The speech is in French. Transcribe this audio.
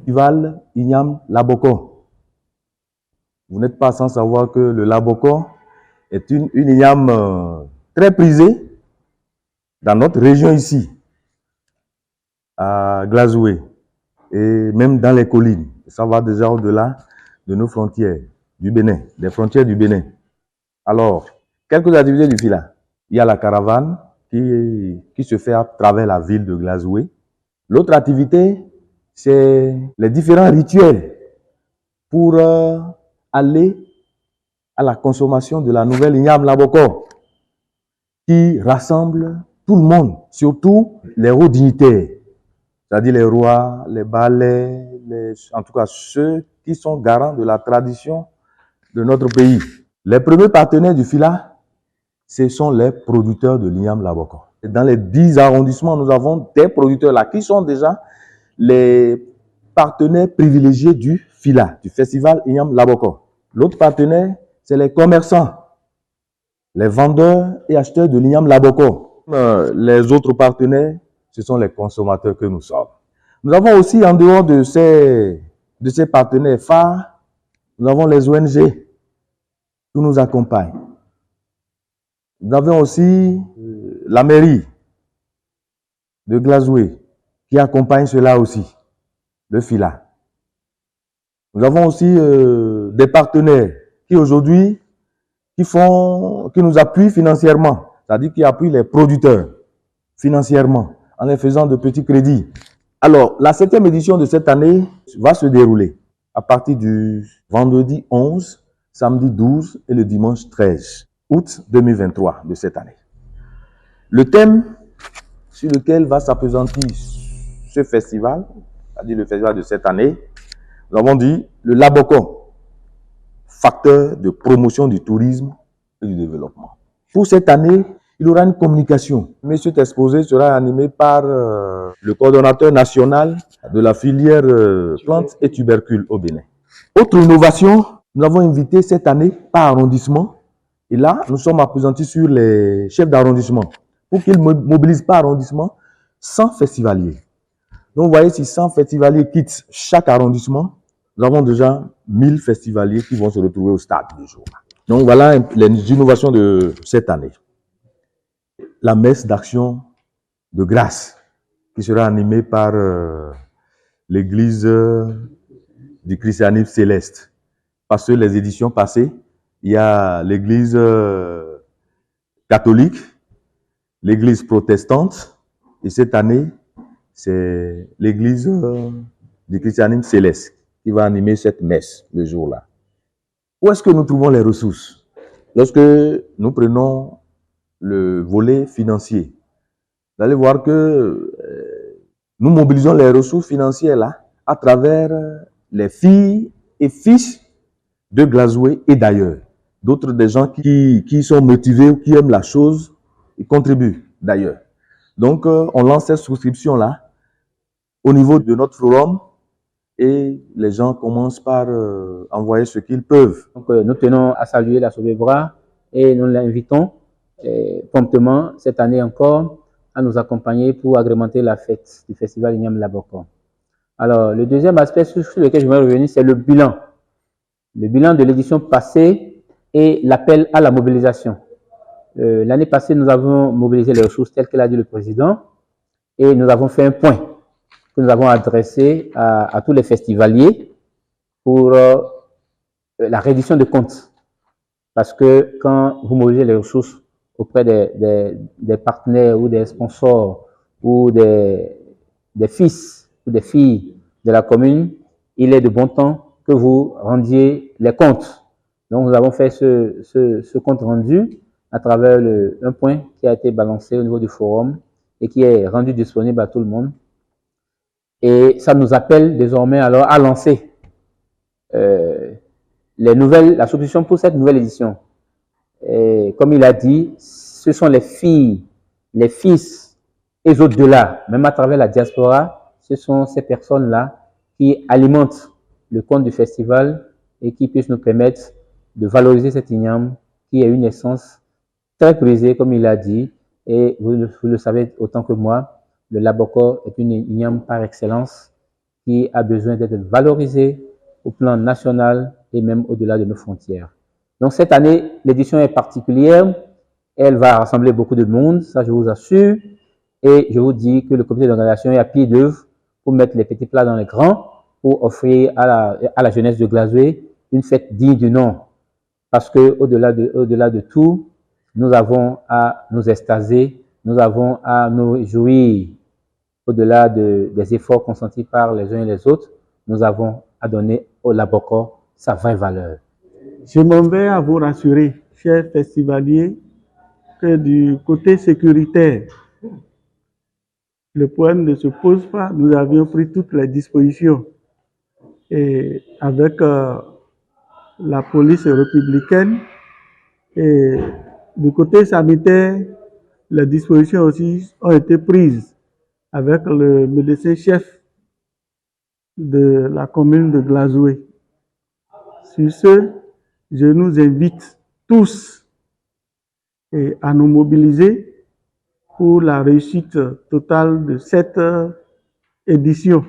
festival Ignam Laboko. Vous n'êtes pas sans savoir que le Laboko est une igname très prisée dans notre région ici, à Glazoué, et même dans les collines. Ça va déjà au-delà de nos frontières, du Bénin, des frontières du Bénin. Alors, quelques activités du FILA. Il y a la caravane qui se fait à travers la ville de Glazoué. L'autre activité, c'est les différents rituels pour aller à la consommation de la nouvelle Ignam Laboko, qui rassemble tout le monde, surtout les hauts dignitaires, c'est-à-dire les rois, les balais, en tout cas ceux qui sont garants de la tradition de notre pays. Les premiers partenaires du FILA, ce sont les producteurs de l'Ignam Laboko. Dans les 10 arrondissements, nous avons des producteurs là qui sont déjà les partenaires privilégiés du FILA, du festival Ignam Laboko. L'autre partenaire, c'est les commerçants, les vendeurs et acheteurs de l'Ignam Laboko. Les autres partenaires, ce sont les consommateurs que nous sommes. Nous avons aussi, en dehors de ces partenaires phares, nous avons les ONG qui nous accompagnent. Nous avons aussi la mairie de Glazoué qui accompagne cela aussi, le FILA. Nous avons aussi des partenaires qui aujourd'hui qui nous appuient financièrement, c'est-à-dire qui appuient les producteurs financièrement en les faisant de petits crédits. Alors, la 7e édition de cette année va se dérouler à partir du vendredi 11, samedi 12 et le dimanche 13 août 2023 de cette année. Le thème sur lequel va s'appesantir ce festival, c'est-à-dire le festival de cette année, nous avons dit le Laboko, facteur de promotion du tourisme et du développement. Pour cette année, il y aura une communication. Mais cet exposé sera animé par le coordonnateur national de la filière plantes et tubercules au Bénin. Autre innovation, nous avons invité cette année par arrondissement. Et là, nous sommes appesantis sur les chefs d'arrondissement pour qu'ils mobilisent par arrondissement 100 festivaliers. Donc, vous voyez, si 100 festivaliers quittent chaque arrondissement, nous avons déjà 1000 festivaliers qui vont se retrouver au stade du jour. Donc, voilà les innovations de cette année. La messe d'action de grâce qui sera animée par l'église du christianisme céleste. Parce que les éditions passées, il y a l'église catholique, l'église protestante, et cette année, c'est l'église du christianisme céleste qui va animer cette messe le jour-là. Où est-ce que nous trouvons les ressources? Lorsque nous prenons le volet financier, vous allez voir que nous mobilisons les ressources financières là à travers les filles et fils de Glazoué et d'ailleurs. D'autres des gens qui sont motivés ou qui aiment la chose, ils contribuent d'ailleurs. Donc, on lance cette souscription-là au niveau de notre forum et les gens commencent par envoyer ce qu'ils peuvent. Donc, nous tenons à saluer la Sobebra et nous l'invitons promptement cette année encore à nous accompagner pour agrémenter la fête du festival Ignam Laboko. Alors, le deuxième aspect sur lequel je vais revenir, c'est le bilan. Le bilan de l'édition passée et l'appel à la mobilisation. L'année passée, nous avons mobilisé les ressources telles que l'a dit le président et nous avons fait un point que nous avons adressé à tous les festivaliers pour la reddition de comptes. Parce que quand vous mobilisez les ressources auprès des partenaires ou des sponsors ou des fils ou des filles de la commune, il est de bon temps que vous rendiez les comptes. Donc, nous avons fait ce compte rendu à travers un point qui a été balancé au niveau du forum et qui est rendu disponible à tout le monde. Et ça nous appelle désormais alors à lancer la solution pour cette nouvelle édition. Et comme il a dit, ce sont les filles, les fils et au-delà, même à travers la diaspora, ce sont ces personnes-là qui alimentent le compte du festival et qui puissent nous permettre de valoriser cette igname qui est une essence très prisée, comme il a dit, et vous le savez autant que moi, le Laboko est une igname par excellence qui a besoin d'être valorisé au plan national et même au-delà de nos frontières. Donc cette année, l'édition est particulière. Elle va rassembler beaucoup de monde, ça je vous assure. Et je vous dis que le comité d'organisation est à pied d'œuvre pour mettre les petits plats dans les grands, pour offrir à la jeunesse de Glazoué une fête digne du nom. Parce que au-delà de tout, nous avons à nous extasier, nous avons à nous jouir. Au-delà des efforts consentis par les uns et les autres, nous avons à donner au Labokor sa vraie valeur. Je m'en vais à vous rassurer, chers festivaliers, que du côté sécuritaire, le problème ne se pose pas. Nous avions pris toutes les dispositions. Et avec la police républicaine, et du côté sanitaire, les dispositions aussi ont été prises avec le médecin-chef de la commune de Glazoué. Sur ce, je nous invite tous à nous mobiliser pour la réussite totale de cette édition.